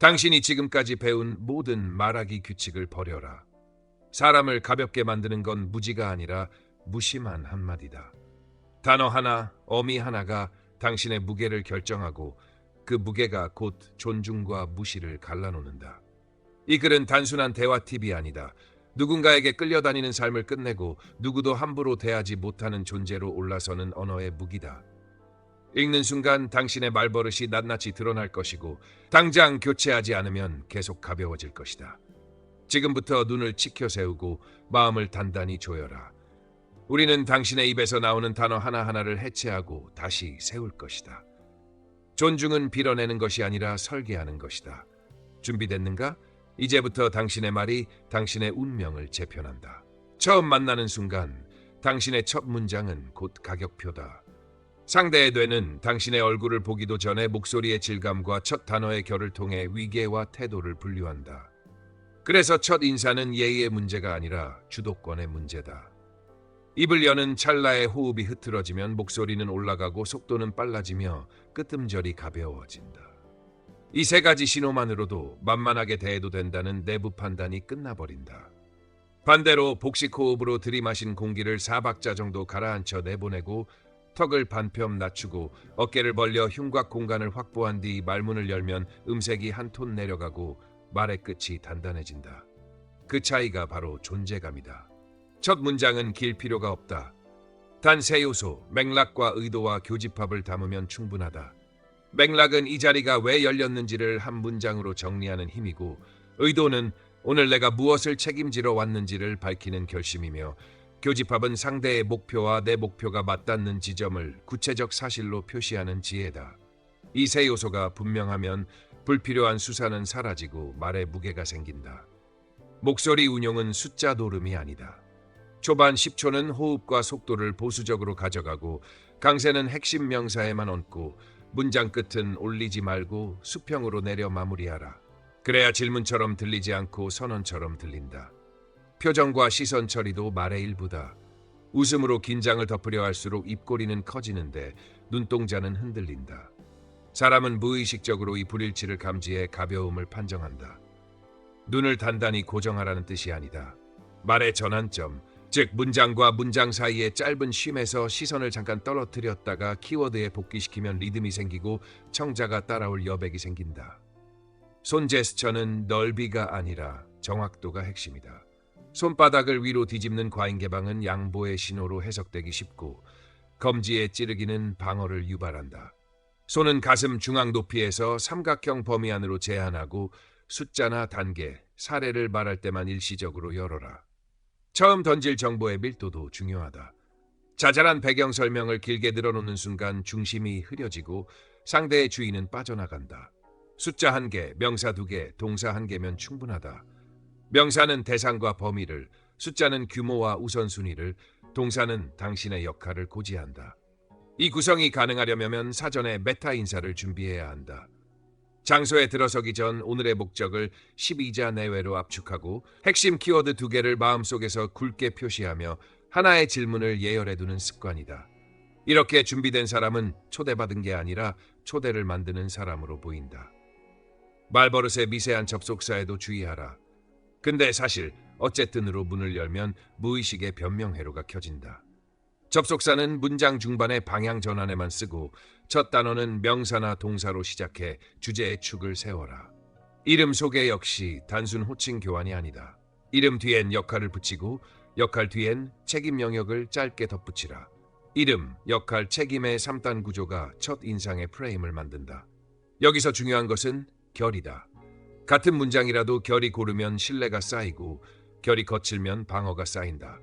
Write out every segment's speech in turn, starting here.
당신이 지금까지 배운 모든 말하기 규칙을 버려라. 사람을 가볍게 만드는 건 무지가 아니라 무심한 한마디다. 단어 하나, 어미 하나가 당신의 무게를 결정하고 그 무게가 곧 존중과 무시를 갈라놓는다. 이 글은 단순한 대화 팁이 아니다. 누군가에게 끌려다니는 삶을 끝내고 누구도 함부로 대하지 못하는 존재로 올라서는 언어의 무기다. 읽는 순간 당신의 말버릇이 낱낱이 드러날 것이고 당장 교체하지 않으면 계속 가벼워질 것이다. 지금부터 눈을 치켜 세우고 마음을 단단히 조여라. 우리는 당신의 입에서 나오는 단어 하나하나를 해체하고 다시 세울 것이다. 존중은 빌어내는 것이 아니라 설계하는 것이다. 준비됐는가? 이제부터 당신의 말이 당신의 운명을 재편한다. 처음 만나는 순간 당신의 첫 문장은 곧 가격표다. 상대의 뇌는 당신의 얼굴을 보기도 전에 목소리의 질감과 첫 단어의 결을 통해 위계와 태도를 분류한다. 그래서 첫 인사는 예의의 문제가 아니라 주도권의 문제다. 입을 여는 찰나의 호흡이 흐트러지면 목소리는 올라가고 속도는 빨라지며 끄뜸절이 가벼워진다. 이 세 가지 신호만으로도 만만하게 대해도 된다는 내부 판단이 끝나버린다. 반대로 복식 호흡으로 들이마신 공기를 4박자 정도 가라앉혀 내보내고 턱을 반뼘 낮추고 어깨를 벌려 흉곽 공간을 확보한 뒤 말문을 열면 음색이 한 톤 내려가고 말의 끝이 단단해진다. 그 차이가 바로 존재감이다. 첫 문장은 길 필요가 없다. 단 세 요소, 맥락과 의도와 교집합을 담으면 충분하다. 맥락은 이 자리가 왜 열렸는지를 한 문장으로 정리하는 힘이고, 의도는 오늘 내가 무엇을 책임지러 왔는지를 밝히는 결심이며, 교집합은 상대의 목표와 내 목표가 맞닿는 지점을 구체적 사실로 표시하는 지혜다. 이 세 요소가 분명하면 불필요한 수사는 사라지고 말에 무게가 생긴다. 목소리 운용은 숫자 노름이 아니다. 초반 10초는 호흡과 속도를 보수적으로 가져가고 강세는 핵심 명사에만 얹고 문장 끝은 올리지 말고 수평으로 내려 마무리하라. 그래야 질문처럼 들리지 않고 선언처럼 들린다. 표정과 시선 처리도 말의 일부다. 웃음으로 긴장을 덮으려 할수록 입꼬리는 커지는데 눈동자는 흔들린다. 사람은 무의식적으로 이 불일치를 감지해 가벼움을 판정한다. 눈을 단단히 고정하라는 뜻이 아니다. 말의 전환점, 즉 문장과 문장 사이의 짧은 쉼에서 시선을 잠깐 떨어뜨렸다가 키워드에 복귀시키면 리듬이 생기고 청자가 따라올 여백이 생긴다. 손 제스처는 넓이가 아니라 정확도가 핵심이다. 손바닥을 위로 뒤집는 과잉 개방은 양보의 신호로 해석되기 쉽고 검지의 찌르기는 방어를 유발한다. 손은 가슴 중앙 높이에서 삼각형 범위 안으로 제한하고 숫자나 단계, 사례를 말할 때만 일시적으로 열어라. 처음 던질 정보의 밀도도 중요하다. 자잘한 배경 설명을 길게 늘어놓는 순간 중심이 흐려지고 상대의 주의는 빠져나간다. 숫자 1개, 명사 2개, 동사 1개면 충분하다. 명사는 대상과 범위를, 숫자는 규모와 우선순위를, 동사는 당신의 역할을 고지한다. 이 구성이 가능하려면 사전에 메타 인사를 준비해야 한다. 장소에 들어서기 전 오늘의 목적을 12자 내외로 압축하고 핵심 키워드 2개를 마음속에서 굵게 표시하며 하나의 질문을 예열해두는 습관이다. 이렇게 준비된 사람은 초대받은 게 아니라 초대를 만드는 사람으로 보인다. 말버릇의 미세한 접속사에도 주의하라. 근데 사실 어쨌든으로 문을 열면 무의식의 변명회로가 켜진다. 접속사는 문장 중반의 방향 전환에만 쓰고 첫 단어는 명사나 동사로 시작해 주제의 축을 세워라. 이름 소개 역시 단순 호칭 교환이 아니다. 이름 뒤엔 역할을 붙이고 역할 뒤엔 책임 영역을 짧게 덧붙이라. 이름, 역할, 책임의 3단 구조가 첫 인상의 프레임을 만든다. 여기서 중요한 것은 결이다. 같은 문장이라도 결이 고르면 신뢰가 쌓이고 결이 거칠면 방어가 쌓인다.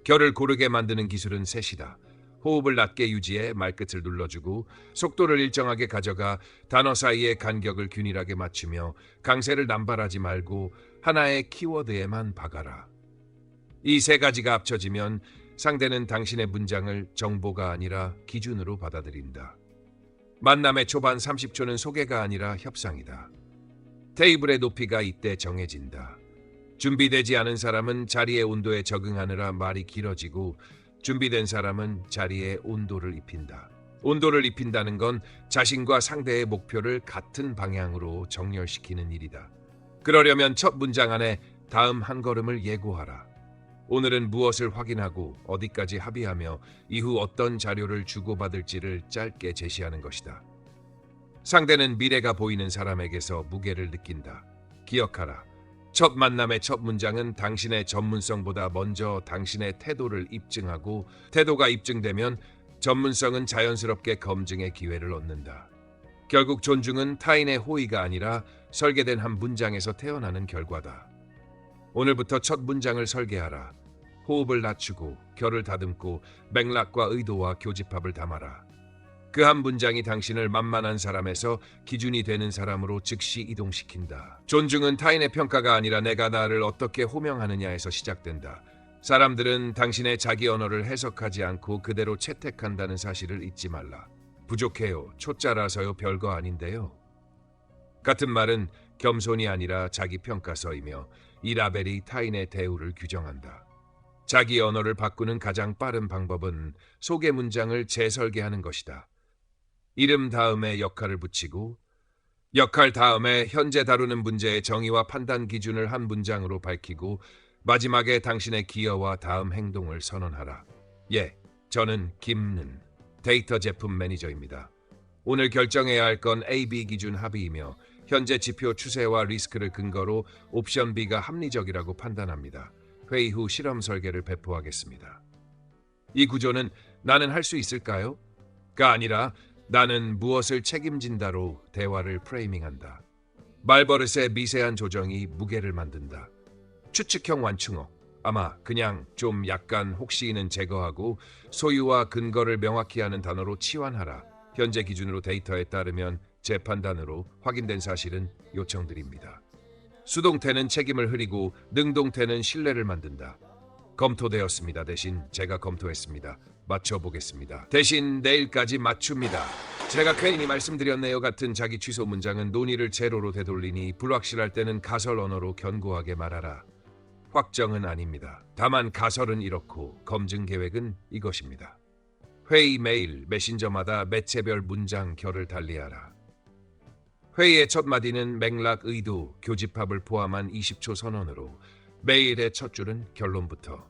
결을 고르게 만드는 기술은 셋이다. 호흡을 낮게 유지해 말끝을 눌러주고 속도를 일정하게 가져가 단어 사이의 간격을 균일하게 맞추며 강세를 남발하지 말고 하나의 키워드에만 박아라. 이 세 가지가 합쳐지면 상대는 당신의 문장을 정보가 아니라 기준으로 받아들인다. 만남의 초반 30초는 소개가 아니라 협상이다. 테이블의 높이가 이때 정해진다. 준비되지 않은 사람은 자리의 온도에 적응하느라 말이 길어지고 준비된 사람은 자리에 온도를 입힌다. 온도를 입힌다는 건 자신과 상대의 목표를 같은 방향으로 정렬시키는 일이다. 그러려면 첫 문장 안에 다음 한 걸음을 예고하라. 오늘은 무엇을 확인하고 어디까지 합의하며 이후 어떤 자료를 주고받을지를 짧게 제시하는 것이다. 상대는 미래가 보이는 사람에게서 무게를 느낀다. 기억하라. 첫 만남의 첫 문장은 당신의 전문성보다 먼저 당신의 태도를 입증하고, 태도가 입증되면 전문성은 자연스럽게 검증의 기회를 얻는다. 결국 존중은 타인의 호의가 아니라 설계된 한 문장에서 태어나는 결과다. 오늘부터 첫 문장을 설계하라. 호흡을 낮추고 결을 다듬고 맥락과 의도와 교집합을 담아라. 그 한 문장이 당신을 만만한 사람에서 기준이 되는 사람으로 즉시 이동시킨다. 존중은 타인의 평가가 아니라 내가 나를 어떻게 호명하느냐에서 시작된다. 사람들은 당신의 자기 언어를 해석하지 않고 그대로 채택한다는 사실을 잊지 말라. 부족해요. 초짜라서요. 별거 아닌데요. 같은 말은 겸손이 아니라 자기 평가서이며, 이 라벨이 타인의 대우를 규정한다. 자기 언어를 바꾸는 가장 빠른 방법은 소개 문장을 재설계하는 것이다. 이름 다음에 역할을 붙이고, 역할 다음에 현재 다루는 문제의 정의와 판단 기준을 한 문장으로 밝히고, 마지막에 당신의 기여와 다음 행동을 선언하라. 예, 저는 김는 데이터 제품 매니저입니다. 오늘 결정해야 할 건 A-B 기준 합의이며, 현재 지표 추세와 리스크를 근거로 옵션 B가 합리적이라고 판단합니다. 회의 후 실험 설계를 배포하겠습니다. 이 구조는 나는 할 수 있을까요? 가 아니라 나는 무엇을 책임진다로 대화를 프레이밍한다. 말버릇의 미세한 조정이 무게를 만든다. 추측형 완충어, 아마 그냥 좀 약간 혹시는 제거하고 소유와 근거를 명확히 하는 단어로 치환하라. 현재 기준으로 데이터에 따르면 제 판단으로 확인된 사실은 요청드립니다. 수동태는 책임을 흐리고 능동태는 신뢰를 만든다. 검토되었습니다. 대신 제가 검토했습니다. 맞춰보겠습니다. 대신 내일까지 맞춥니다. 제가 괜히 말씀드렸네요 같은 자기 취소 문장은 논의를 제로로 되돌리니, 불확실할 때는 가설 언어로 견고하게 말하라. 확정은 아닙니다. 다만 가설은 이렇고 검증 계획은 이것입니다. 회의 메일, 메신저마다 매체별 문장 결을 달리하라. 회의의 첫 마디는 맥락, 의도, 교집합을 포함한 20초 선언으로, 메일의 첫 줄은 결론부터.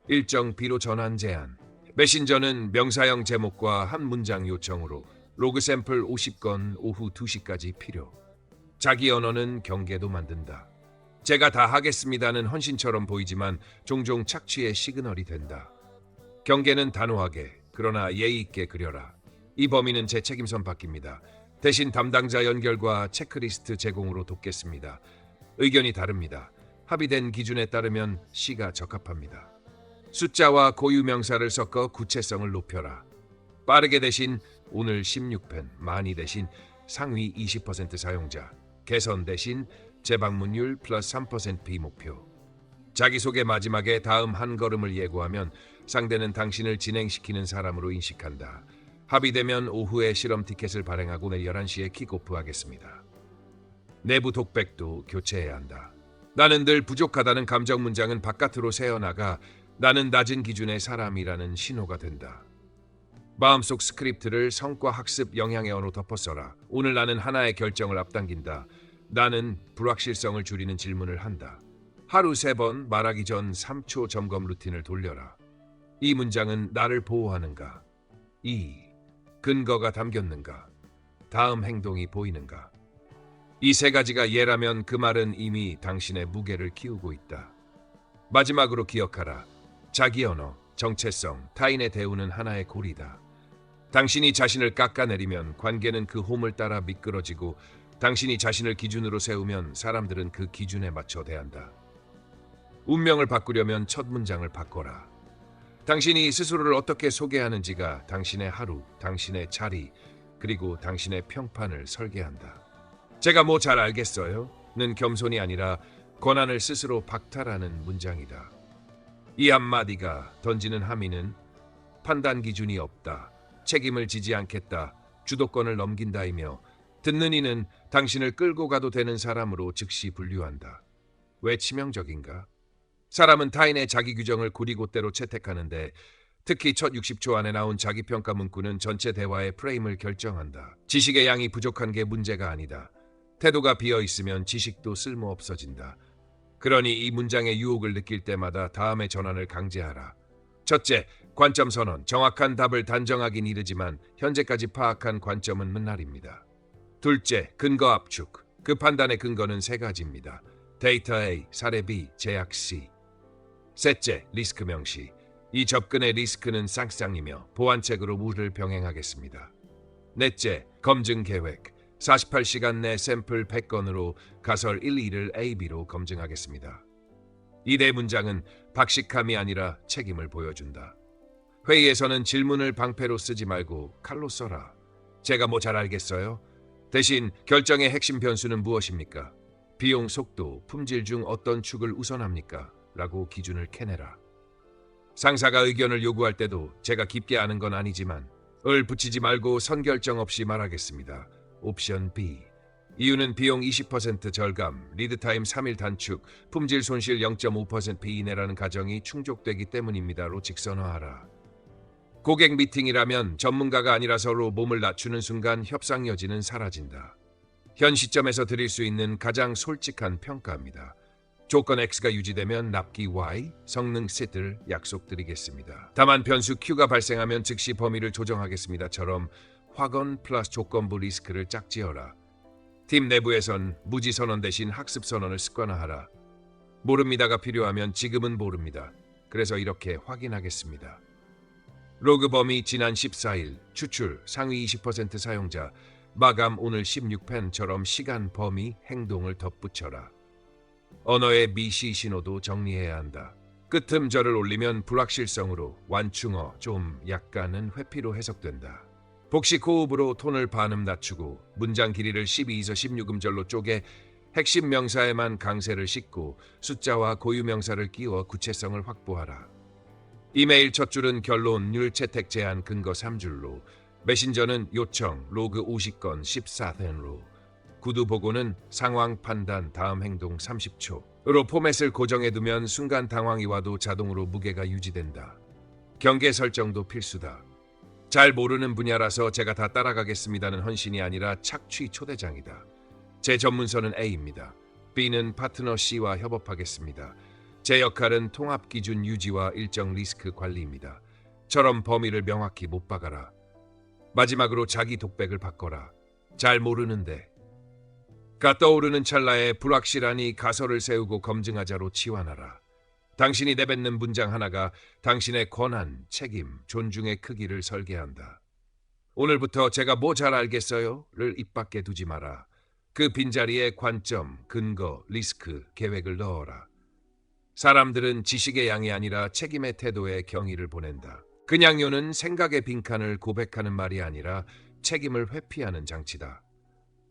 일정 비로 전환 제한. 메신저는 명사형 제목과 한 문장 요청으로, 로그 샘플 50건 오후 2시까지 필요. 자기 언어는 경계도 만든다. 제가 다 하겠습니다는 헌신처럼 보이지만 종종 착취의 시그널이 된다. 경계는 단호하게, 그러나 예의 있게 그려라. 이 범위는 제 책임선 밖입니다. 대신 담당자 연결과 체크리스트 제공으로 돕겠습니다. 의견이 다릅니다. 합의된 기준에 따르면 시가 적합합니다. 숫자와 고유명사를 섞어 구체성을 높여라. 빠르게 대신 오늘 16펜, 많이 대신 상위 20% 사용자, 개선 대신 재방문율 플러스 3% 비목표. 자기소개 마지막에 다음 한 걸음을 예고하면 상대는 당신을 진행시키는 사람으로 인식한다. 합의되면 오후에 실험 티켓을 발행하고 내일 11시에 킥오프하겠습니다. 내부 독백도 교체해야 한다. 나는 늘 부족하다는 감정 문장은 바깥으로 새어나가 나는 낮은 기준의 사람이라는 신호가 된다. 마음속 스크립트를 성과 학습 영향의 언어로 덮어 써라. 오늘 나는 하나의 결정을 앞당긴다. 나는 불확실성을 줄이는 질문을 한다. 하루 3번 말하기 전 3초 점검 루틴을 돌려라. 이 문장은 나를 보호하는가? 근거가 담겼는가? 다음 행동이 보이는가? 이 3가지가 예라면 그 말은 이미 당신의 무게를 키우고 있다. 마지막으로 기억하라. 자기 언어, 정체성, 타인의 대우는 하나의 고리다. 당신이 자신을 깎아내리면 관계는 그 홈을 따라 미끄러지고, 당신이 자신을 기준으로 세우면 사람들은 그 기준에 맞춰 대한다. 운명을 바꾸려면 첫 문장을 바꿔라. 당신이 스스로를 어떻게 소개하는지가 당신의 하루, 당신의 자리, 그리고 당신의 평판을 설계한다. 제가 뭐 잘 알겠어요? 는 겸손이 아니라 권한을 스스로 박탈하는 문장이다. 이 한마디가 던지는 함의는 판단 기준이 없다, 책임을 지지 않겠다, 주도권을 넘긴다이며, 듣는 이는 당신을 끌고 가도 되는 사람으로 즉시 분류한다. 왜 치명적인가? 사람은 타인의 자기 규정을 구리고대로 채택하는데 특히 첫 60초 안에 나온 자기평가 문구는 전체 대화의 프레임을 결정한다. 지식의 양이 부족한 게 문제가 아니다. 태도가 비어 있으면 지식도 쓸모 없어진다. 그러니 이 문장의 유혹을 느낄 때마다 다음의 전환을 강제하라. 첫째, 관점 선언. 정확한 답을 단정하긴 이르지만 현재까지 파악한 관점은 맨날입니다. 둘째, 근거 압축. 그 판단의 근거는 세 가지입니다. 데이터 A, 사례 B, 제약 C. 셋째, 리스크 명시. 이 접근의 리스크는 쌍쌍이며 보완책으로 물을 병행하겠습니다. 넷째, 검증 계획. 48시간 내 샘플 100건으로 가설 1, 2를 A, B로 검증하겠습니다. 이 네 문장은 박식함이 아니라 책임을 보여준다. 회의에서는 질문을 방패로 쓰지 말고 칼로 써라. 제가 뭐 잘 알겠어요? 대신 결정의 핵심 변수는 무엇입니까? 비용, 속도, 품질 중 어떤 축을 우선합니까? 라고 기준을 캐내라. 상사가 의견을 요구할 때도 제가 깊게 아는 건 아니지만 을 붙이지 말고 선결정 없이 말하겠습니다. 옵션 B. 이유는 비용 20% 절감, 리드타임 3일 단축, 품질 손실 0.5% 이내라는 가정이 충족되기 때문입니다로 직선화하라. 고객 미팅이라면 전문가가 아니라서로 몸을 낮추는 순간 협상 여지는 사라진다. 현 시점에서 드릴 수 있는 가장 솔직한 평가입니다. 조건 X가 유지되면 납기 Y, 성능 Z를 약속드리겠습니다. 다만 변수 Q가 발생하면 즉시 범위를 조정하겠습니다처럼 확언 플러스 조건부 리스크를 짝지어라. 팀 내부에선 무지 선언 대신 학습 선언을 습관화하라. 모릅니다가 필요하면 지금은 모릅니다. 그래서 이렇게 확인하겠습니다. 로그 범위 지난 14일, 추출 상위 20% 사용자, 마감 오늘 16펜처럼 시간 범위 행동을 덧붙여라. 언어의 미시 신호도 정리해야 한다. 끝음절을 올리면 불확실성으로 완충어 좀 약간은 회피로 해석된다. 복식 호흡으로 톤을 반음 낮추고 문장 길이를 12에서 16음절로 쪼개 핵심 명사에만 강세를 싣고 숫자와 고유명사를 끼워 구체성을 확보하라. 이메일 첫 줄은 결론률 채택 제한 근거 3줄로, 메신저는 요청 로그 50건 14펜으로, 구두 보고는 상황 판단 다음 행동 30초로 포맷을 고정해두면 순간 당황이 와도 자동으로 무게가 유지된다. 경계 설정도 필수다. 잘 모르는 분야라서 제가 다 따라가겠습니다는 헌신이 아니라 착취 초대장이다. 제 전문서는 A입니다. B는 파트너 C와 협업하겠습니다. 제 역할은 통합 기준 유지와 일정 리스크 관리입니다. 처럼 범위를 명확히 못 박아라. 마지막으로 자기 독백을 바꿔라. 잘 모르는데. 가 떠오르는 찰나에 불확실하니 가설을 세우고 검증하자로 치환하라. 당신이 내뱉는 문장 하나가 당신의 권한, 책임, 존중의 크기를 설계한다. 오늘부터 제가 뭐 잘 알겠어요?를 입 밖에 두지 마라. 그 빈자리에 관점, 근거, 리스크, 계획을 넣어라. 사람들은 지식의 양이 아니라 책임의 태도에 경의를 보낸다. 그냥요는 생각의 빈칸을 고백하는 말이 아니라 책임을 회피하는 장치다.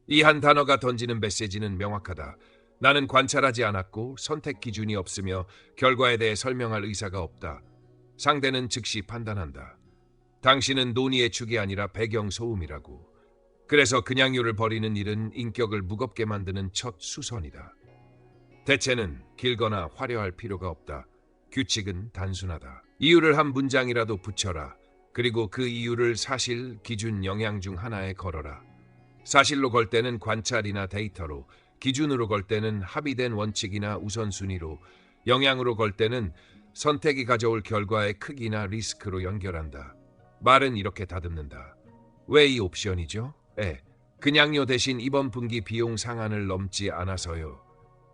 이 한 단어가 던지는 메시지는 명확하다. 나는 관찰하지 않았고 선택 기준이 없으며 결과에 대해 설명할 의사가 없다. 상대는 즉시 판단한다. 당신은 논의의 축이 아니라 배경 소음이라고. 그래서 그냥요를 버리는 일은 인격을 무겁게 만드는 첫 수선이다. 대체는 길거나 화려할 필요가 없다. 규칙은 단순하다. 이유를 한 문장이라도 붙여라. 그리고 그 이유를 사실, 기준, 영향 중 하나에 걸어라. 사실로 걸 때는 관찰이나 데이터로, 기준으로 걸 때는 합의된 원칙이나 우선순위로, 영향으로 걸 때는 선택이 가져올 결과의 크기나 리스크로 연결한다. 말은 이렇게 다듬는다. 왜 이 옵션이죠? 그냥요 대신 이번 분기 비용 상한을 넘지 않아서요.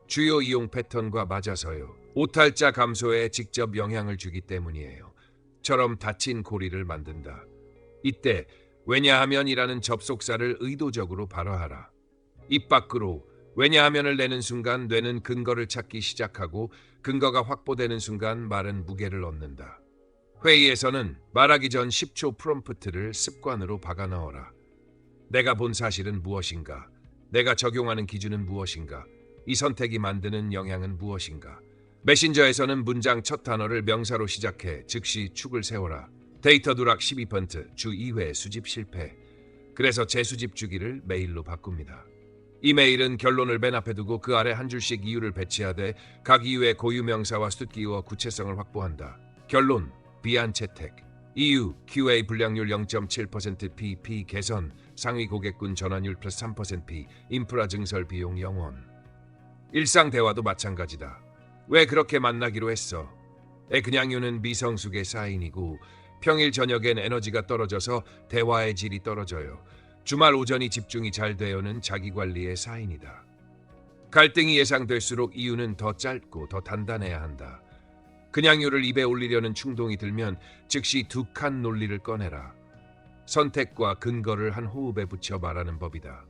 주요 이용 패턴과 맞아서요. 오탈자 감소에 직접 영향을 주기 때문이에요. 처럼 닫힌 고리를 만든다. 이때 왜냐하면이라는 접속사를 의도적으로 발화하라. 입 밖으로 왜냐하면을 내는 순간 뇌는 근거를 찾기 시작하고 근거가 확보되는 순간 말은 무게를 얻는다. 회의에서는 말하기 전 10초 프롬프트를 습관으로 박아 넣어라. 내가 본 사실은 무엇인가? 내가 적용하는 기준은 무엇인가? 이 선택이 만드는 영향은 무엇인가? 메신저에서는 문장 첫 단어를 명사로 시작해 즉시 축을 세워라. 데이터 누락 12%, 주 2회 수집 실패. 그래서 재수집 주기를 메일로 바꿉니다. 이메일은 결론을 맨 앞에 두고 그 아래 한 줄씩 이유를 배치하되 각 이유의 고유 명사와 수기와 구체성을 확보한다. 결론, 비안 채택. EU QA 불량률 0.7% PP 개선. 상위 고객군 전환율 플러스 3% P. 인프라 증설 비용 0원. 일상 대화도 마찬가지다. 왜 그렇게 만나기로 했어? 그냥 유는 미성숙의 사인이고 평일 저녁엔 에너지가 떨어져서 대화의 질이 떨어져요. 주말 오전이 집중이 잘 되어는 자기관리의 사인이다. 갈등이 예상될수록 이유는 더 짧고 더 단단해야 한다. 그냥 유를 입에 올리려는 충동이 들면 즉시 두 칸 논리를 꺼내라. 선택과 근거를 한 호흡에 붙여 말하는 법이다.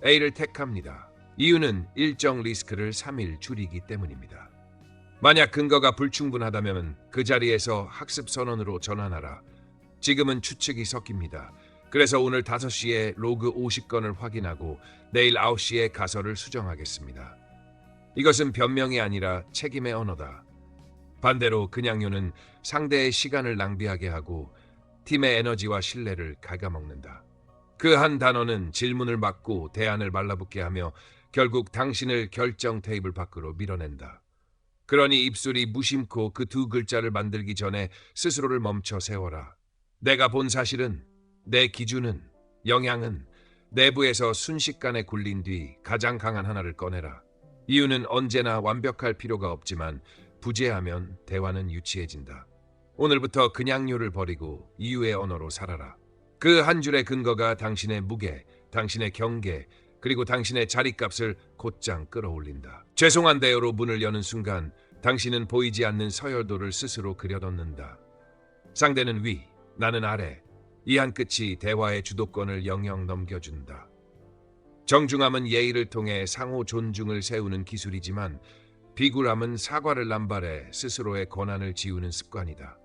A를 택합니다. 이유는 일정 리스크를 3일 줄이기 때문입니다. 만약 근거가 불충분하다면 그 자리에서 학습 선언으로 전환하라. 지금은 추측이 섞입니다. 그래서 오늘 5시에 로그 50건을 확인하고 내일 9시에 가설을 수정하겠습니다. 이것은 변명이 아니라 책임의 언어다. 반대로 그냥요는 상대의 시간을 낭비하게 하고 팀의 에너지와 신뢰를 갉아먹는다. 그 한 단어는 질문을 막고 대안을 말라붙게 하며 결국 당신을 결정 테이블 밖으로 밀어낸다. 그러니 입술이 무심코 그 두 글자를 만들기 전에 스스로를 멈춰 세워라. 내가 본 사실은, 내 기준은, 영향은 내부에서 순식간에 굴린 뒤 가장 강한 하나를 꺼내라. 이유는 언제나 완벽할 필요가 없지만 부재하면 대화는 유치해진다. 오늘부터 그냥요를 버리고 이유의 언어로 살아라. 그 한 줄의 근거가 당신의 무게, 당신의 경계, 그리고 당신의 자리값을 곧장 끌어올린다. 죄송한데요로 문을 여는 순간 당신은 보이지 않는 서열도를 스스로 그려넣는다. 상대는 위, 나는 아래. 이 한 끝이 대화의 주도권을 영영 넘겨준다. 정중함은 예의를 통해 상호 존중을 세우는 기술이지만 비굴함은 사과를 남발해 스스로의 권한을 지우는 습관이다.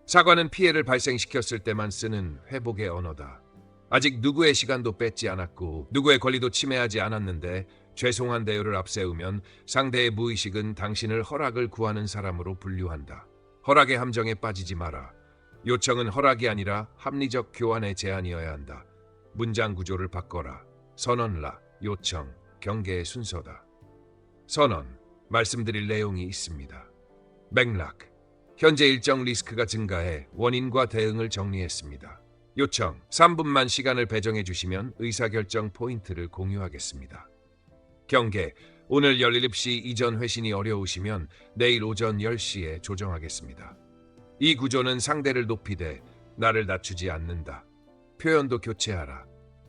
사과는 피해를 발생시켰을 때만 쓰는 회복의 언어다. 아직 누구의 시간도 뺏지 않았고 누구의 권리도 침해하지 않았는데 죄송한데요를 앞세우면 상대의 무의식은 당신을 허락을 구하는 사람으로 분류한다. 허락의 함정에 빠지지 마라. 요청은 허락이 아니라 합리적 교환의 제안이어야 한다. 문장 구조를 바꿔라. 선언라, 요청, 경계의 순서다. 선언, 말씀드릴 내용이 있습니다. 맥락, 현재 일정 리스크가 증가해 원인과 대응을 정리했습니다. 요청, 3분만 시간을 배정해 주시면 의사결정 포인트를 공유하겠습니다. 경계, 오늘 17시 이전 회신이 어려우시면 내일 오전 10시에 조정하겠습니다. 이 구조는 상대를 높이되 나를 낮추지 않는다. 표현도 교체하라.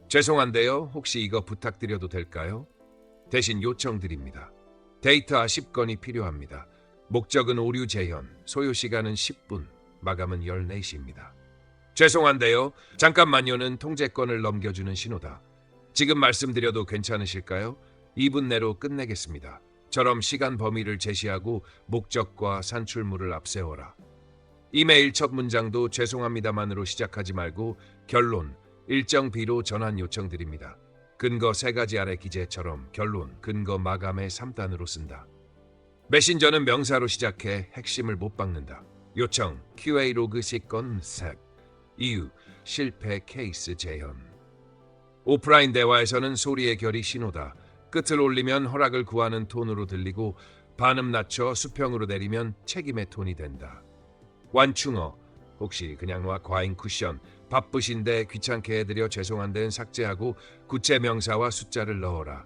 죄송한데요, 혹시 이거 부탁드려도 될까요? 대신 요청드립니다. 데이터 10건이 필요합니다. 목적은 오류 재현, 소요 시간은 10분, 마감은 14시입니다. 죄송한데요, 잠깐만요는 통제권을 넘겨주는 신호다. 지금 말씀드려도 괜찮으실까요? 2분 내로 끝내겠습니다. 처럼 시간 범위를 제시하고 목적과 산출물을 앞세워라. 이메일 첫 문장도 죄송합니다만으로 시작하지 말고 결론, 일정 B로 전환 요청드립니다. 근거 3가지 아래 기재처럼 결론, 근거 마감의 3단으로 쓴다. 메신저는 명사로 시작해 핵심을 못 박는다. 요청, QA 로그 10건 셋. 이유, 실패 케이스 재현. 오프라인 대화에서는 소리의 결이 신호다. 끝을 올리면 허락을 구하는 톤으로 들리고 반음 낮춰 수평으로 내리면 책임의 톤이 된다. 완충어, 혹시 그냥 와 과잉 쿠션, 바쁘신데 귀찮게 해드려 죄송한 데는 삭제하고 구체 명사와 숫자를 넣어라.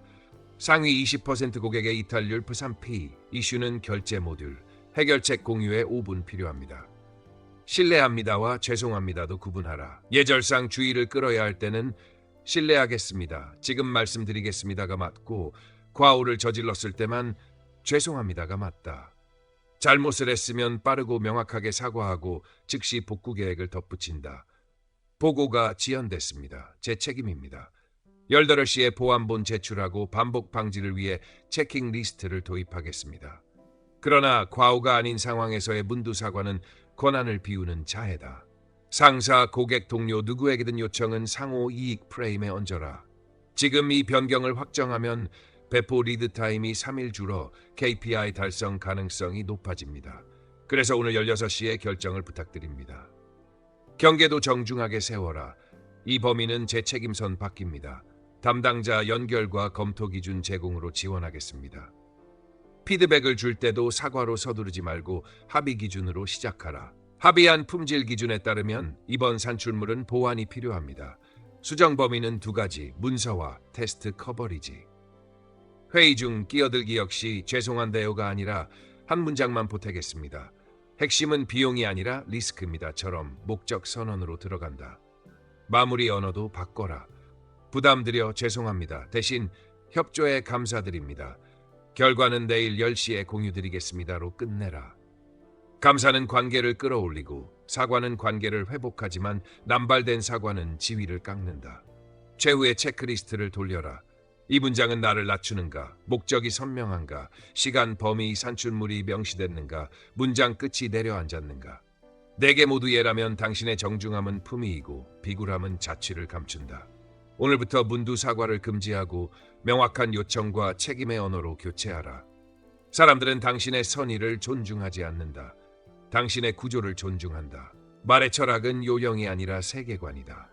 상위 20% 고객의 이탈률 +3P, 이슈는 결제 모듈, 해결책 공유에 5분 필요합니다. 신뢰합니다와 죄송합니다도 구분하라. 예절상 주의를 끌어야 할 때는 신뢰하겠습니다, 지금 말씀드리겠습니다가 맞고 과오를 저질렀을 때만 죄송합니다가 맞다. 잘못을 했으면 빠르고 명확하게 사과하고 즉시 복구 계획을 덧붙인다. 보고가 지연됐습니다. 제 책임입니다. 18시에 보안본 제출하고 반복 방지를 위해 체킹 리스트를 도입하겠습니다. 그러나 과오가 아닌 상황에서의 문두 사과는 권한을 비우는 자해다. 상사, 고객, 동료 누구에게든 요청은 상호 이익 프레임에 얹어라. 지금 이 변경을 확정하면 배포 리드 타임이 3일 줄어 KPI 달성 가능성이 높아집니다. 그래서 오늘 16시에 결정을 부탁드립니다. 경계도 정중하게 세워라. 이 범위는 제 책임선 바뀝니다. 담당자 연결과 검토 기준 제공으로 지원하겠습니다. 피드백을 줄 때도 사과로 서두르지 말고 합의 기준으로 시작하라. 합의한 품질 기준에 따르면 이번 산출물은 보완이 필요합니다. 수정 범위는 두 가지, 문서와 테스트 커버리지. 회의 중 끼어들기 역시 죄송한데요가 아니라 한 문장만 보태겠습니다. 핵심은 비용이 아니라 리스크입니다.처럼 목적 선언으로 들어간다. 마무리 언어도 바꿔라. 부담드려 죄송합니다. 대신 협조에 감사드립니다. 결과는 내일 10시에 공유드리겠습니다로 끝내라. 감사는 관계를 끌어올리고 사과는 관계를 회복하지만 남발된 사과는 지위를 깎는다. 최후의 체크리스트를 돌려라. 이 문장은 나를 낮추는가? 목적이 선명한가? 시간 범위 산출물이 명시됐는가? 문장 끝이 내려앉았는가? 네 개 모두 예라면 당신의 정중함은 품위이고 비굴함은 자취를 감춘다. 오늘부터 문두 사과를 금지하고 명확한 요청과 책임의 언어로 교체하라. 사람들은 당신의 선의를 존중하지 않는다. 당신의 구조를 존중한다. 말의 철학은 요령이 아니라 세계관이다.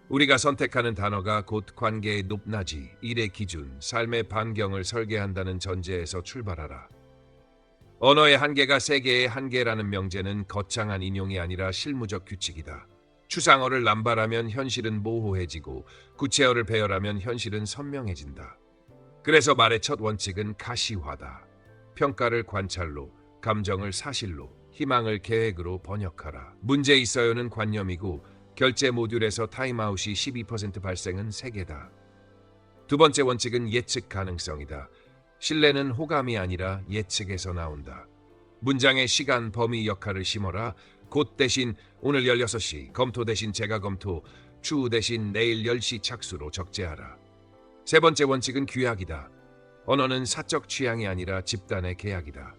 우리가 선택하는 단어가 곧 관계의 높낮이, 일의 기준, 삶의 반경을 설계한다는 전제에서 출발하라. 언어의 한계가 세계의 한계라는 명제는 거창한 인용이 아니라 실무적 규칙이다. 추상어를 남발하면 현실은 모호해지고 구체어를 배열하면 현실은 선명해진다. 그래서 말의 첫 원칙은 가시화다. 평가를 관찰로, 감정을 사실로, 희망을 계획으로 번역하라. 문제 있어요는 관념이고 결제 모듈에서 타임아웃이 12% 발생은 세계다. 두 번째 원칙은 예측 가능성이다. 신뢰는 호감이 아니라 예측에서 나온다. 문장의 시간 범위 역할을 심어라. 곧 대신 오늘 16시, 검토 대신 제가 검토, 추후 대신 내일 10시 착수로 적재하라. 세 번째 원칙은 규약이다. 언어는 사적 취향이 아니라 집단의 계약이다.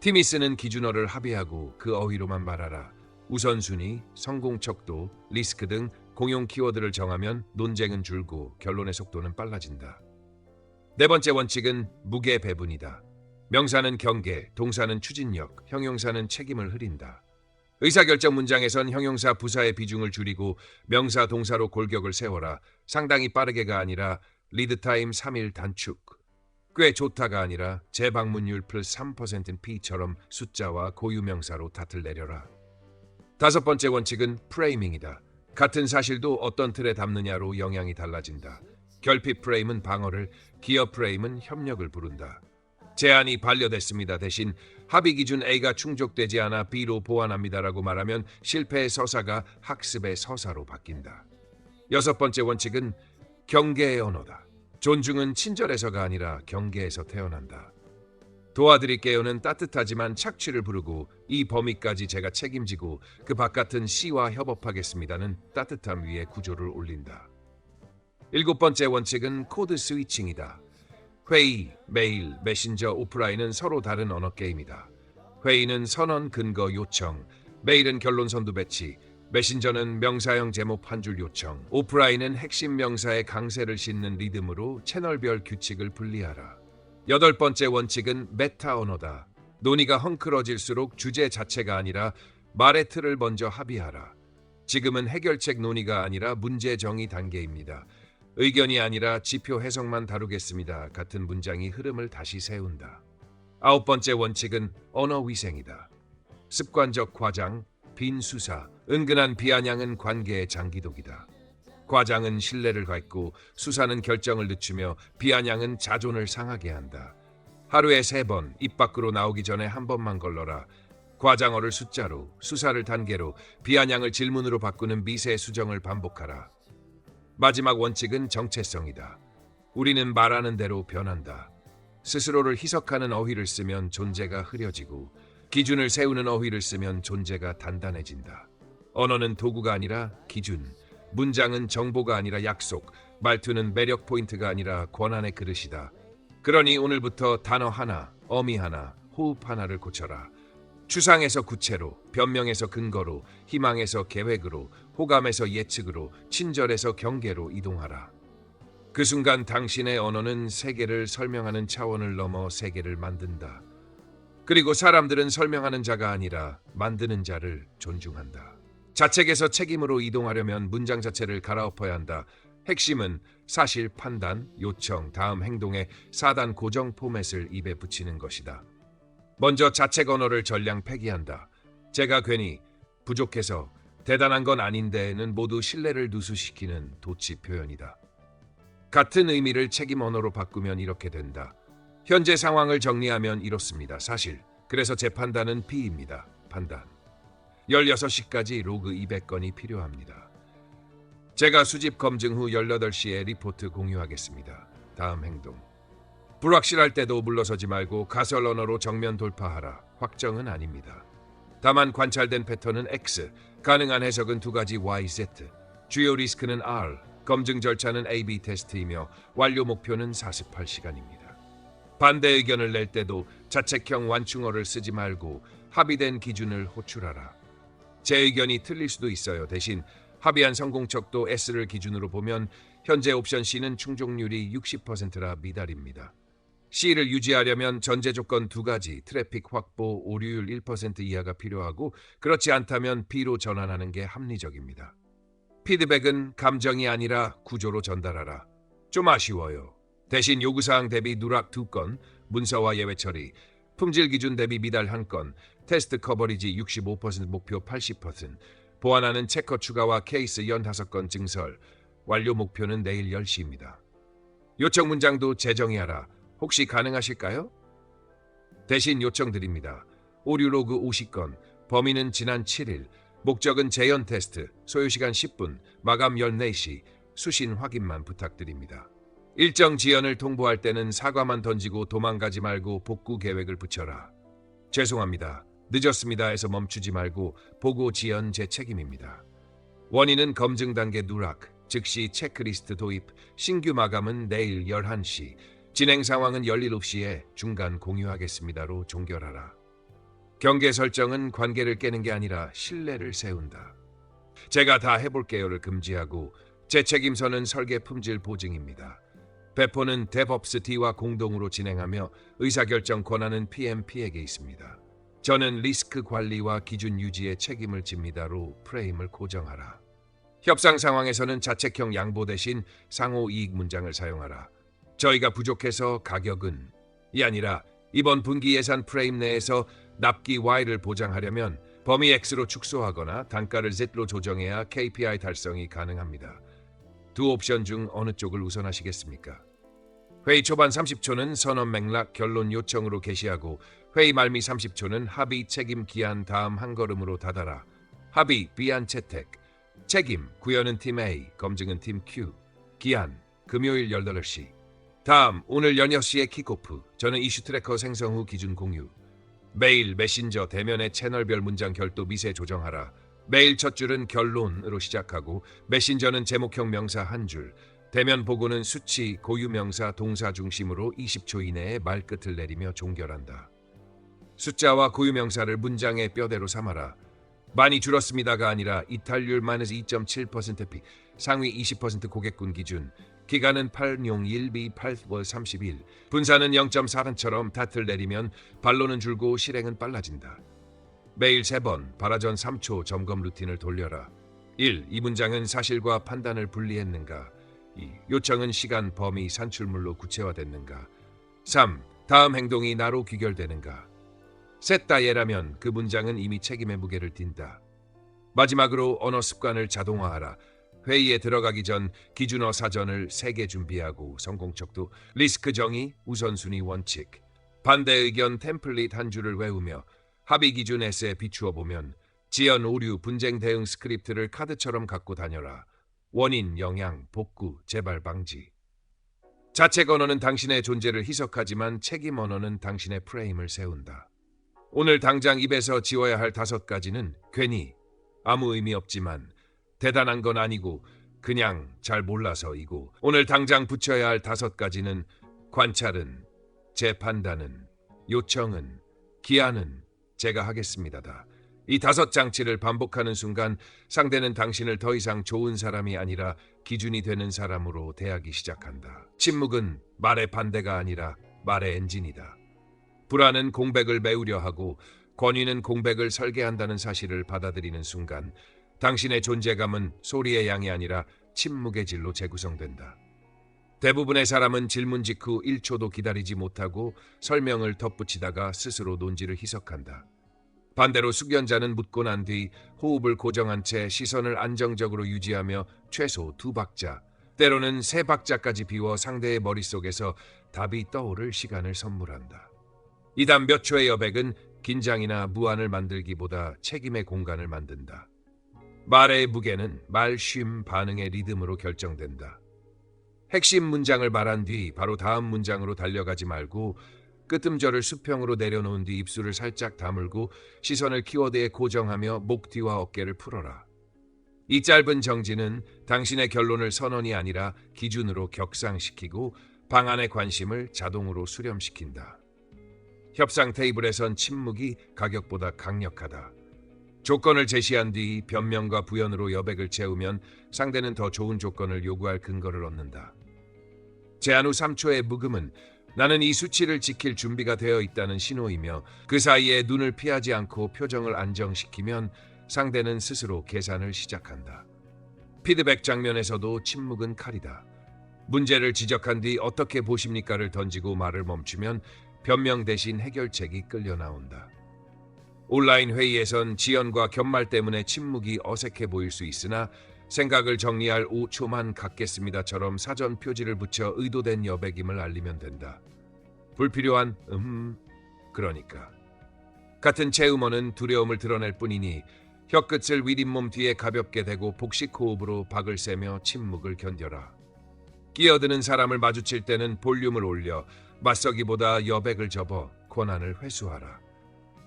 팀이 쓰는 기준어를 합의하고 그 어휘로만 말하라. 우선순위, 성공 척도, 리스크 등 공용 키워드를 정하면 논쟁은 줄고 결론의 속도는 빨라진다. 네 번째 원칙은 무게 배분이다. 명사는 경계, 동사는 추진력, 형용사는 책임을 흐린다. 의사결정 문장에선 형용사 부사의 비중을 줄이고 명사 동사로 골격을 세워라. 상당히 빠르게가 아니라 리드타임 3일 단축. 꽤 좋다가 아니라 재방문율 플러스 3%인 P처럼 숫자와 고유명사로 탓을 내려라. 다섯 번째 원칙은 프레이밍이다. 같은 사실도 어떤 틀에 담느냐로 영향이 달라진다. 결핍 프레임은 방어를, 기업 프레임은 협력을 부른다. 제안이 반려됐습니다. 대신 합의 기준 A가 충족되지 않아 B로 보완합니다라고 말하면 실패의 서사가 학습의 서사로 바뀐다. 여섯 번째 원칙은 경계의 언어다. 존중은 친절에서가 아니라 경계에서 태어난다. 도와드릴게요는 따뜻하지만 착취를 부르고 이 범위까지 제가 책임지고 그 바깥은 C와 협업하겠습니다는 따뜻함 위에 구조를 올린다. 일곱 번째 원칙은 코드 스위칭이다. 회의, 메일, 메신저, 오프라인은 서로 다른 언어 게임이다. 회의는 선언, 근거, 요청, 메일은 결론 선두 배치, 메신저는 명사형 제목 한 줄 요청, 오프라인은 핵심 명사의 강세를 싣는 리듬으로 채널별 규칙을 분리하라. 여덟 번째 원칙은 메타 언어다. 논의가 헝클어질수록 주제 자체가 아니라 말의 틀을 먼저 합의하라. 지금은 해결책 논의가 아니라 문제 정의 단계입니다. 의견이 아니라 지표 해석만 다루겠습니다. 같은 문장이 흐름을 다시 세운다. 아홉 번째 원칙은 언어 위생이다. 습관적 과장, 빈 수사, 은근한 비아냥은 관계의 장기독이다. 과장은 신뢰를 갖고 수사는 결정을 늦추며 비아냥은 자존을 상하게 한다. 하루에 3번, 입 밖으로 나오기 전에 한 번만 걸러라. 과장어를 숫자로, 수사를 단계로, 비아냥을 질문으로 바꾸는 미세 수정을 반복하라. 마지막 원칙은 정체성이다. 우리는 말하는 대로 변한다. 스스로를 희석하는 어휘를 쓰면 존재가 흐려지고 기준을 세우는 어휘를 쓰면 존재가 단단해진다. 언어는 도구가 아니라 기준, 문장은 정보가 아니라 약속, 말투는 매력 포인트가 아니라 권한의 그릇이다. 그러니 오늘부터 단어 하나, 어미 하나, 호흡 하나를 고쳐라. 추상에서 구체로, 변명에서 근거로, 희망에서 계획으로, 호감에서 예측으로, 친절에서 경계로 이동하라. 그 순간 당신의 언어는 세계를 설명하는 차원을 넘어 세계를 만든다. 그리고 사람들은 설명하는 자가 아니라 만드는 자를 존중한다. 자책에서 책임으로 이동하려면 문장 자체를 갈아엎어야 한다. 핵심은 사실, 판단, 요청, 다음 행동의 4단 고정 포맷을 입에 붙이는 것이다. 먼저 자책 언어를 전량 폐기한다. 제가 괜히 부족해서 대단한 건 아닌데는 모두 신뢰를 누수시키는 도치 표현이다. 같은 의미를 책임 언어로 바꾸면 이렇게 된다. 현재 상황을 정리하면 이렇습니다. 사실. 그래서 제 판단은 B입니다. 판단. 16시까지 로그 200건이 필요합니다. 제가 수집 검증 후 18시에 리포트 공유하겠습니다. 다음 행동. 불확실할 때도 물러서지 말고 가설 언어로 정면 돌파하라. 확정은 아닙니다. 다만 관찰된 패턴은 X, 가능한 해석은 2가지 Y, Z, 주요 리스크는 R, 검증 절차는 A/B 테스트이며 완료 목표는 48시간입니다. 반대 의견을 낼 때도 자책형 완충어를 쓰지 말고 합의된 기준을 호출하라. 제 의견이 틀릴 수도 있어요. 대신 합의한 성공척도 S를 기준으로 보면 현재 옵션 C는 충족률이 60%라 미달입니다. C를 유지하려면 전제 조건 2가지, 트래픽 확보, 오류율 1% 이하가 필요하고 그렇지 않다면 B로 전환하는 게 합리적입니다. 피드백은 감정이 아니라 구조로 전달하라. 좀 아쉬워요. 대신 요구사항 대비 누락 2건, 문서와 예외 처리, 품질 기준 대비 미달 1건, 테스트 커버리지 65% 목표 80%, 보완하는 체커 추가와 케이스 연 5건 증설, 완료 목표는 내일 10시입니다. 요청 문장도 재정의하라. 혹시 가능하실까요? 대신 요청드립니다. 오류 로그 50건, 범위는 지난 7일, 목적은 재연 테스트, 소요시간 10분, 마감 14시, 수신 확인만 부탁드립니다. 일정 지연을 통보할 때는 사과만 던지고 도망가지 말고 복구 계획을 붙여라. 죄송합니다. 늦었습니다에서 멈추지 말고 보고 지연 제 책임입니다. 원인은 검증 단계 누락, 즉시 체크리스트 도입, 신규 마감은 내일 11시, 진행 상황은 17시에 중간 공유하겠습니다로 종결하라. 경계 설정은 관계를 깨는 게 아니라 신뢰를 세운다. 제가 다 해볼게요를 금지하고 제 책임서는 설계 품질 보증입니다. 배포는 데브옵스 T와 공동으로 진행하며 의사결정 권한은 PMP에게 있습니다. 저는 리스크 관리와 기준 유지에 책임을 집니다로 프레임을 고정하라. 협상 상황에서는 자책형 양보 대신 상호 이익 문장을 사용하라. 저희가 부족해서 가격은 이 아니라 이번 분기 예산 프레임 내에서 납기 Y를 보장하려면 범위 X로 축소하거나 단가를 Z로 조정해야 KPI 달성이 가능합니다. 두 옵션 중 어느 쪽을 우선하시겠습니까? 회의 초반 30초는 선언 맥락 결론 요청으로 게시하고 회의 말미 30초는 합의 책임 기한 다음 한 걸음으로 닫아라. 합의 비안 채택. 책임 구현은 팀 A, 검증은 팀 Q. 기한 금요일 18시. 다음 오늘 6시에 킥오프. 저는 이슈 트래커 생성 후 기준 공유. 메일, 메신저, 대면의 채널별 문장 결도 미세 조정하라. 메일 첫 줄은 결론으로 시작하고 메신저는 제목형 명사 한 줄, 대면 보고는 수치, 고유 명사, 동사 중심으로 20초 이내에 말끝을 내리며 종결한다. 숫자와 고유 명사를 문장의 뼈대로 삼아라. 많이 줄었습니다가 아니라 이탈률 -2.7% 피, 상위 20% 고객군 기준, 기간은 8용 1비 8월 30일, 분산은 0.4란처럼 탓을 내리면 반론은 줄고 실행은 빨라진다. 매일 3번, 발화전 3초 점검 루틴을 돌려라. 1. 이 문장은 사실과 판단을 분리했는가? 2. 요청은 시간, 범위, 산출물로 구체화됐는가? 3. 다음 행동이 나로 귀결되는가? 셋 다 예라면 그 문장은 이미 책임의 무게를 띈다. 마지막으로 언어 습관을 자동화하라. 회의에 들어가기 전 기준어 사전을 3개 준비하고 성공척도 리스크 정의, 우선순위 원칙, 반대 의견 템플릿 한 줄을 외우며 합의 기준 S에 비추어 보면 지연, 오류, 분쟁 대응 스크립트를 카드처럼 갖고 다녀라. 원인, 영향, 복구, 재발 방지. 자책 언어는 당신의 존재를 희석하지만 책임 언어는 당신의 프레임을 세운다. 오늘 당장 입에서 지워야 할 5가지는 괜히, 아무 의미 없지만, 대단한 건 아니고 그냥 잘 몰라서이고, 오늘 당장 붙여야 할 5가지는 관찰은, 제 판단은, 요청은, 기한은 제가 하겠습니다다. 이 5장치를 반복하는 순간 상대는 당신을 더 이상 좋은 사람이 아니라 기준이 되는 사람으로 대하기 시작한다. 침묵은 말의 반대가 아니라 말의 엔진이다. 불안은 공백을 메우려 하고 권위는 공백을 설계한다는 사실을 받아들이는 순간 당신의 존재감은 소리의 양이 아니라 침묵의 질로 재구성된다. 대부분의 사람은 질문 직후 1초도 기다리지 못하고 설명을 덧붙이다가 스스로 논지를 희석한다. 반대로 숙연자는 묻고 난 뒤 호흡을 고정한 채 시선을 안정적으로 유지하며 최소 2박자, 때로는 3박자까지 비워 상대의 머릿속에서 답이 떠오를 시간을 선물한다. 이단 몇 초의 여백은 긴장이나 무안을 만들기보다 책임의 공간을 만든다. 말의 무게는 말, 쉼, 반응의 리듬으로 결정된다. 핵심 문장을 말한 뒤 바로 다음 문장으로 달려가지 말고 끄뜸절을 수평으로 내려놓은 뒤 입술을 살짝 다물고 시선을 키워드에 고정하며 목 뒤와 어깨를 풀어라. 이 짧은 정지는 당신의 결론을 선언이 아니라 기준으로 격상시키고 방안의 관심을 자동으로 수렴시킨다. 협상 테이블에선 침묵이 가격보다 강력하다. 조건을 제시한 뒤 변명과 부연으로 여백을 채우면 상대는 더 좋은 조건을 요구할 근거를 얻는다. 제안 후 3초의 묵음은 나는 이 수치를 지킬 준비가 되어 있다는 신호이며 그 사이에 눈을 피하지 않고 표정을 안정시키면 상대는 스스로 계산을 시작한다. 피드백 장면에서도 침묵은 칼이다. 문제를 지적한 뒤 어떻게 보십니까를 던지고 말을 멈추면 변명 대신 해결책이 끌려 나온다. 온라인 회의에선 지연과 견말 때문에 침묵이 어색해 보일 수 있으나 생각을 정리할 5초만 갖겠습니다처럼 사전 표지를 붙여 의도된 여백임을 알리면 된다. 불필요한 그러니까 같은 채음어는 두려움을 드러낼 뿐이니 혀끝을 윗잇몸 뒤에 가볍게 대고 복식 호흡으로 박을 세며 침묵을 견뎌라. 끼어드는 사람을 마주칠 때는 볼륨을 올려 맞서기보다 여백을 접어 권한을 회수하라.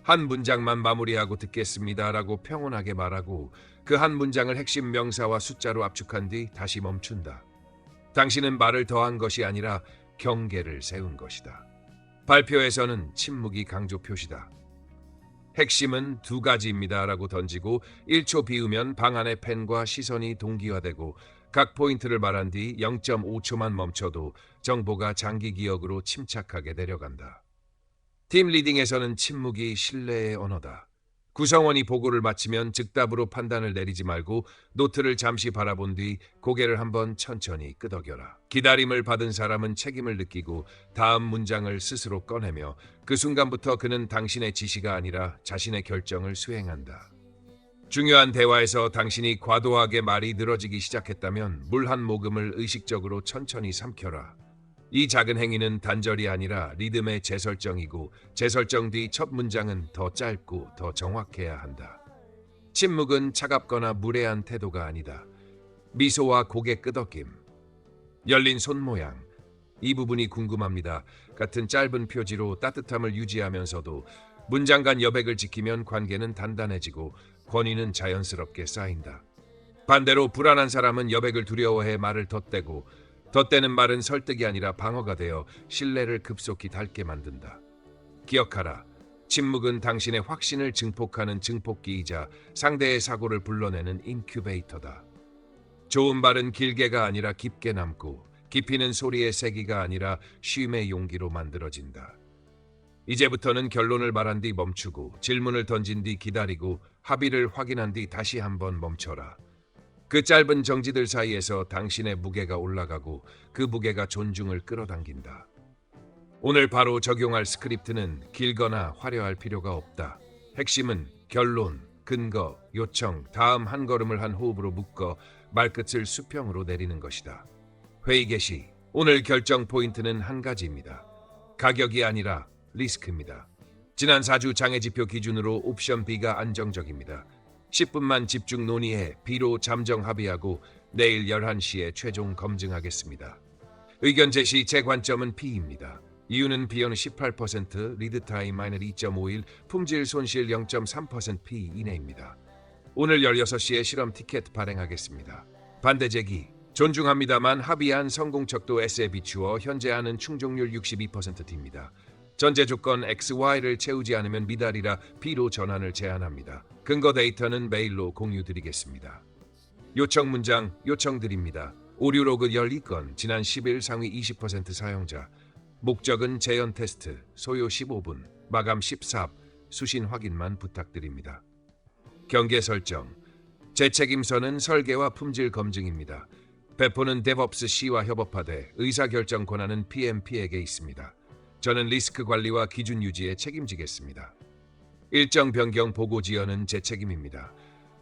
한 문장만 마무리하고 듣겠습니다라고 평온하게 말하고 그 한 문장을 핵심 명사와 숫자로 압축한 뒤 다시 멈춘다. 당신은 말을 더한 것이 아니라 경계를 세운 것이다. 발표에서는 침묵이 강조 표시다. 핵심은 2가지입니다라고 던지고 1초 비우면 방안의 펜과 시선이 동기화되고 각 포인트를 말한 뒤 0.5초만 멈춰도 정보가 장기 기억으로 침착하게 내려간다. 팀 리딩에서는 침묵이 신뢰의 언어다. 구성원이 보고를 마치면 즉답으로 판단을 내리지 말고 노트를 잠시 바라본 뒤 고개를 한번 천천히 끄덕여라. 기다림을 받은 사람은 책임을 느끼고 다음 문장을 스스로 꺼내며 그 순간부터 그는 당신의 지시가 아니라 자신의 결정을 수행한다. 중요한 대화에서 당신이 과도하게 말이 늘어지기 시작했다면 물 한 모금을 의식적으로 천천히 삼켜라. 이 작은 행위는 단절이 아니라 리듬의 재설정이고 재설정 뒤 첫 문장은 더 짧고 더 정확해야 한다. 침묵은 차갑거나 무례한 태도가 아니다. 미소와 고개 끄덕임, 열린 손 모양, 이 부분이 궁금합니다. 같은 짧은 표지로 따뜻함을 유지하면서도 문장 간 여백을 지키면 관계는 단단해지고 권위는 자연스럽게 쌓인다. 반대로 불안한 사람은 여백을 두려워해 말을 덧대고 덧대는 말은 설득이 아니라 방어가 되어 신뢰를 급속히 닳게 만든다. 기억하라. 침묵은 당신의 확신을 증폭하는 증폭기이자 상대의 사고를 불러내는 인큐베이터다. 좋은 말은 길게가 아니라 깊게 남고 깊이는 소리의 세기가 아니라 쉼의 용기로 만들어진다. 이제부터는 결론을 말한 뒤 멈추고 질문을 던진 뒤 기다리고 합의를 확인한 뒤 다시 한번 멈춰라. 그 짧은 정지들 사이에서 당신의 무게가 올라가고 그 무게가 존중을 끌어당긴다. 오늘 바로 적용할 스크립트는 길거나 화려할 필요가 없다. 핵심은 결론, 근거, 요청, 다음 한 걸음을 한 호흡으로 묶어 말끝을 수평으로 내리는 것이다. 회의 개시, 오늘 결정 포인트는 한 가지입니다. 가격이 아니라 리스크입니다. 지난 4주 장애지표 기준으로 옵션 B가 안정적입니다. 10분만 집중 논의해 B로 잠정 합의하고 내일 11시에 최종 검증하겠습니다. 의견 제시 제 관점은 B입니다. 이유는 B는 18%, 리드타임 -2.51, 품질 손실 0.3% P 이내입니다. 오늘 16시에 실험 티켓 발행하겠습니다. 반대 제기, 존중합니다만 합의안 성공척도 S에 비추어 현재 안은 충족률 62%D입니다. 전제 조건 XY를 채우지 않으면 미달이라 B로 전환을 제안합니다. 근거 데이터는 메일로 공유드리겠습니다. 요청 문장 요청드립니다. 오류 로그 12건, 지난 10일 상위 20% 사용자. 목적은 재현 테스트, 소요 15분, 마감 14분, 수신 확인만 부탁드립니다. 경계 설정, 제 책임서는 설계와 품질 검증입니다. 배포는 데브옵스 C와 협업하되 의사결정 권한은 PMP에게 있습니다. 저는 리스크 관리와 기준 유지에 책임지겠습니다. 일정 변경 보고 지연은 제 책임입니다.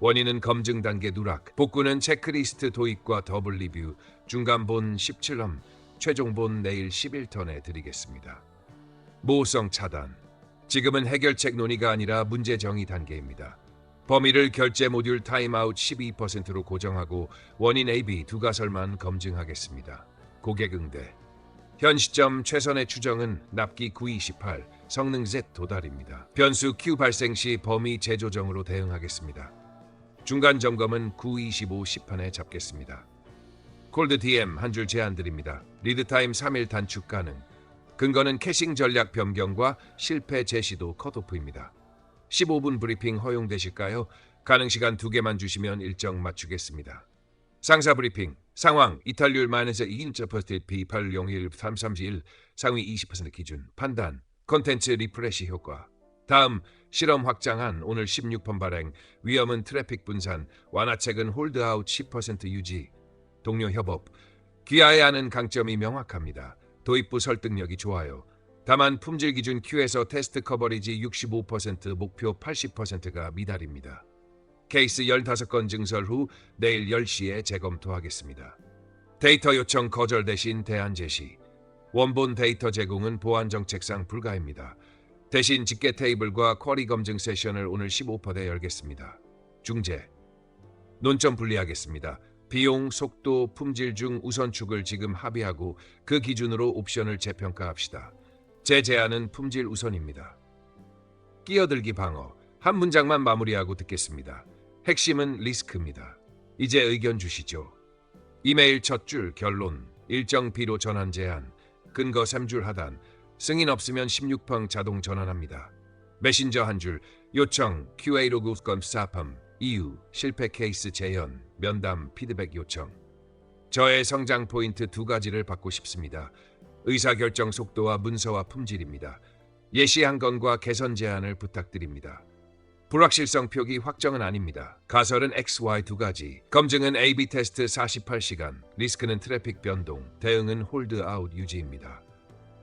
원인은 검증 단계 누락, 복구는 체크리스트 도입과 더블 리뷰, 중간본 17험, 최종본 내일 11턴에 드리겠습니다. 모호성 차단. 지금은 해결책 논의가 아니라 문제 정의 단계입니다. 범위를 결제 모듈 타임아웃 12%로 고정하고 원인 A, B 두 가설만 검증하겠습니다. 고객 응대. 현 시점 최선의 추정은 납기 928, 성능 Z 도달입니다. 변수 Q 발생 시 범위 재조정으로 대응하겠습니다. 중간 점검은 925 10판에 잡겠습니다. 콜드 DM 한 줄 제안 드립니다. 리드타임 3일 단축 가능. 근거는 캐싱 전략 변경과 실패 제시도 컷오프입니다. 15분 브리핑 허용되실까요? 가능 시간 2개만 주시면 일정 맞추겠습니다. 상사 브리핑. 상황 이탈률 -2.% P801 331 상위 20% 기준. 판단 콘텐츠 리프레시 효과. 다음 실험 확장한 오늘 16번 발행. 위험은 트래픽 분산. 완화책은 홀드아웃 10% 유지. 동료 협업. 귀하에 하는 강점이 명확합니다. 도입부 설득력이 좋아요. 다만 품질 기준 Q에서 테스트 커버리지 65%, 목표 80%가 미달입니다. 케이스 15건 증설 후 내일 10시에 재검토하겠습니다. 데이터 요청 거절 대신 대안 제시. 원본 데이터 제공은 보안 정책상 불가입니다. 대신 집계 테이블과 쿼리 검증 세션을 오늘 15%에 열겠습니다. 중재. 논점 분리하겠습니다. 비용, 속도, 품질 중 우선축을 지금 합의하고 그 기준으로 옵션을 재평가합시다. 제 제안은 품질 우선입니다. 끼어들기 방어. 한 문장만 마무리하고 듣겠습니다. 핵심은 리스크입니다. 이제 의견 주시죠. 이메일 첫 줄 결론. 일정 비로 전환 제한. 근거 3줄 하단. 승인 없으면 16펑 자동 전환합니다. 메신저 한 줄. 요청 QA 로그 건 사팜. 이유 실패 케이스 재현. 면담 피드백 요청. 저의 성장 포인트 2가지를 받고 싶습니다. 의사결정 속도와 문서와 품질입니다. 예시 한 건과 개선 제안을 부탁드립니다. 불확실성 표기 확정은 아닙니다. 가설은 XY 2가지. 검증은 AB 테스트 48시간. 리스크는 트래픽 변동. 대응은 홀드아웃 유지입니다.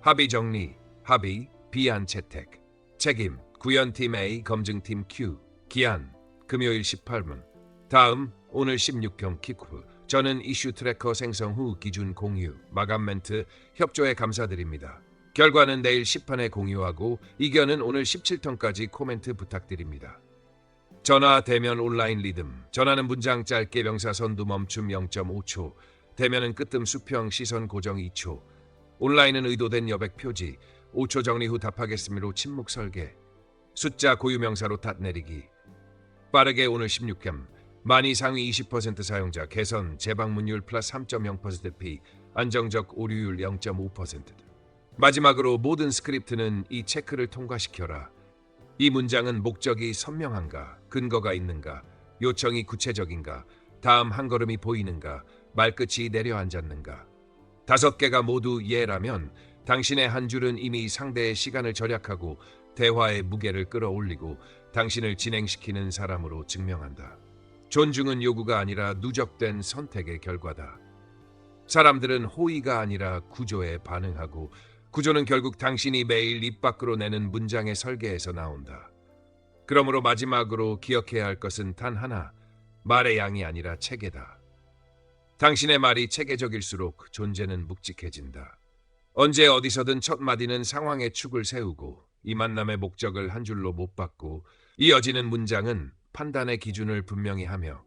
합의 정리. 합의 비안 채택. 책임 구현팀 A 검증팀 Q. 기한 금요일 18분. 다음 오늘 16형 킥오프. 저는 이슈 트래커 생성 후 기준 공유. 마감 멘트 협조에 감사드립니다. 결과는 내일 10판에 공유하고 이견은 오늘 17턴까지 코멘트 부탁드립니다. 전화 대면 온라인 리듬. 전화는 문장 짧게 명사 선두 멈춤 0.5초. 대면은 끄뜸 수평 시선 고정 2초. 온라인은 의도된 여백 표지. 5초 정리 후 답하겠습니다로 침묵 설계. 숫자 고유 명사로 탓 내리기. 빠르게 오늘 16점. 많이 상위 20% 사용자 개선 재방문율 플러스 3.0% P 안정적 오류율 0.5%. 마지막으로 모든 스크립트는 이 체크를 통과시켜라. 이 문장은 목적이 선명한가, 근거가 있는가, 요청이 구체적인가, 다음 한 걸음이 보이는가, 말끝이 내려앉았는가. 5개가 모두 예라면 당신의 한 줄은 이미 상대의 시간을 절약하고 대화의 무게를 끌어올리고 당신을 진행시키는 사람으로 증명한다. 존중은 요구가 아니라 누적된 선택의 결과다. 사람들은 호의가 아니라 구조에 반응하고 구조는 결국 당신이 매일 입 밖으로 내는 문장의 설계에서 나온다. 그러므로 마지막으로 기억해야 할 것은 단 하나, 말의 양이 아니라 체계다. 당신의 말이 체계적일수록 존재는 묵직해진다. 언제 어디서든 첫 마디는 상황의 축을 세우고 이 만남의 목적을 한 줄로 못 받고 이어지는 문장은 판단의 기준을 분명히 하며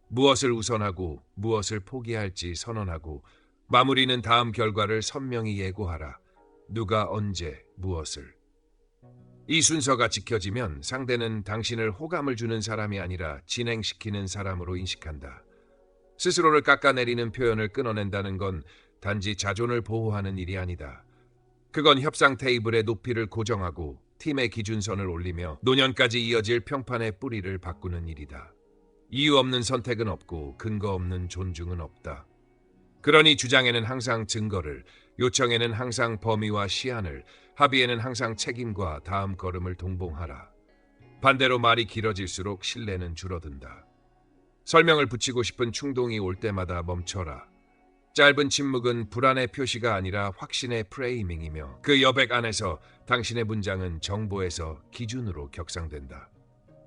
무엇을 우선하고 무엇을 포기할지 선언하고 마무리는 다음 결과를 선명히 예고하라. 누가 언제 무엇을. 이 순서가 지켜지면 상대는 당신을 호감을 주는 사람이 아니라 진행시키는 사람으로 인식한다. 스스로를 깎아내리는 표현을 끊어낸다는 건 단지 자존을 보호하는 일이 아니다. 그건 협상 테이블의 높이를 고정하고 팀의 기준선을 올리며 노년까지 이어질 평판의 뿌리를 바꾸는 일이다. 이유 없는 선택은 없고 근거 없는 존중은 없다. 그러니 주장에는 항상 증거를, 요청에는 항상 범위와 시한을, 합의에는 항상 책임과 다음 걸음을 동봉하라. 반대로 말이 길어질수록 신뢰는 줄어든다. 설명을 붙이고 싶은 충동이 올 때마다 멈춰라. 짧은 침묵은 불안의 표시가 아니라 확신의 프레이밍이며 그 여백 안에서 당신의 문장은 정보에서 기준으로 격상된다.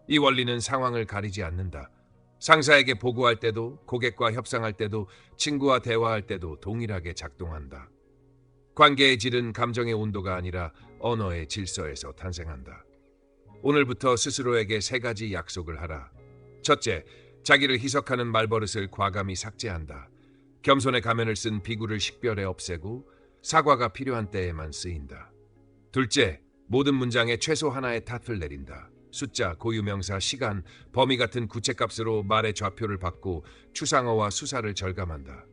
이 원리는 상황을 가리지 않는다. 상사에게 보고할 때도, 고객과 협상할 때도, 친구와 대화할 때도 동일하게 작동한다. 관계의 질은 감정의 온도가 아니라 언어의 질서에서 탄생한다. 오늘부터 스스로에게 3가지 약속을 하라. 첫째, 자기를 희석하는 말버릇을 과감히 삭제한다. 겸손의 가면을 쓴 비굴을 식별해 없애고 사과가 필요한 때에만 쓰인다. 둘째, 모든 문장에 최소 하나의 탓을 내린다. 숫자, 고유명사, 시간, 범위 같은 구체값으로 말의 좌표를 받고 추상어와 수사를 절감한다.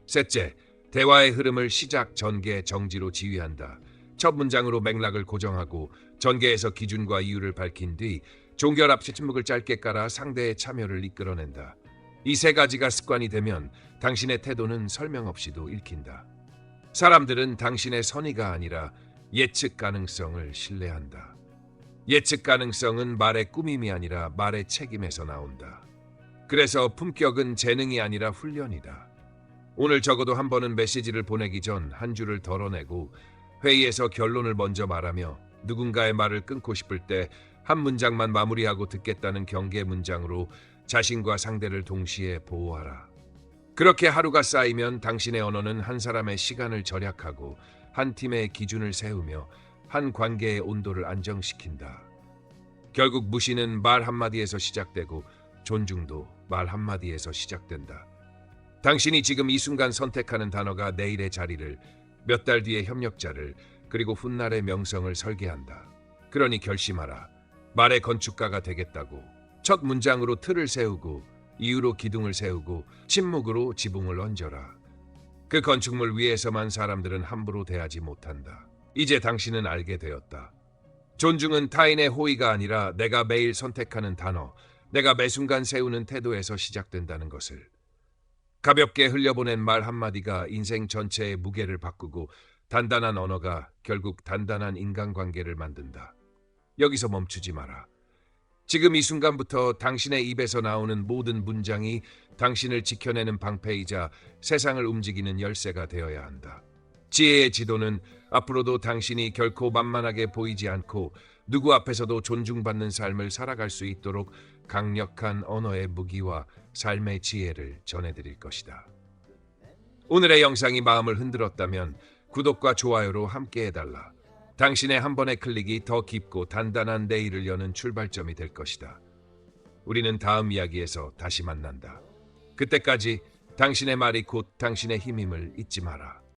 셋째, 대화의 흐름을 시작, 전개, 정지로 지휘한다. 첫 문장으로 맥락을 고정하고 전개에서 기준과 이유를 밝힌 뒤 종결 앞 침묵을 짧게 깔아 상대의 참여를 이끌어낸다. 이 3가지가 습관이 되면 당신의 태도는 설명 없이도 읽힌다. 사람들은 당신의 선의가 아니라 예측 가능성을 신뢰한다. 예측 가능성은 말의 꾸밈이 아니라 말의 책임에서 나온다. 그래서 품격은 재능이 아니라 훈련이다. 오늘 적어도 한 번은 메시지를 보내기 전 한 줄을 덜어내고 회의에서 결론을 먼저 말하며 누군가의 말을 끊고 싶을 때 한 문장만 마무리하고 듣겠다는 경계 문장으로 자신과 상대를 동시에 보호하라. 그렇게 하루가 쌓이면 당신의 언어는 한 사람의 시간을 절약하고 한 팀의 기준을 세우며 한 관계의 온도를 안정시킨다. 결국 무시는 말 한마디에서 시작되고 존중도 말 한마디에서 시작된다. 당신이 지금 이 순간 선택하는 단어가 내일의 자리를, 몇 달 뒤의 협력자를, 그리고 훗날의 명성을 설계한다. 그러니 결심하라. 말의 건축가가 되겠다고. 첫 문장으로 틀을 세우고, 이유로 기둥을 세우고, 침묵으로 지붕을 얹어라. 그 건축물 위에서만 사람들은 함부로 대하지 못한다. 이제 당신은 알게 되었다. 존중은 타인의 호의가 아니라 내가 매일 선택하는 단어, 내가 매 순간 세우는 태도에서 시작된다는 것을. 가볍게 흘려보낸 말 한마디가 인생 전체의 무게를 바꾸고 단단한 언어가 결국 단단한 인간관계를 만든다. 여기서 멈추지 마라. 지금 이 순간부터 당신의 입에서 나오는 모든 문장이 당신을 지켜내는 방패이자 세상을 움직이는 열쇠가 되어야 한다. 지혜의 지도는 앞으로도 당신이 결코 만만하게 보이지 않고 누구 앞에서도 존중받는 삶을 살아갈 수 있도록 강력한 언어의 무기와 삶의 지혜를 전해드릴 것이다. 오늘의 영상이 마음을 흔들었다면 구독과 좋아요로 함께해달라. 당신의 한 번의 클릭이 더 깊고 단단한 내일을 여는 출발점이 될 것이다. 우리는 다음 이야기에서 다시 만난다. 그때까지 당신의 말이 곧 당신의 힘임을 잊지 마라.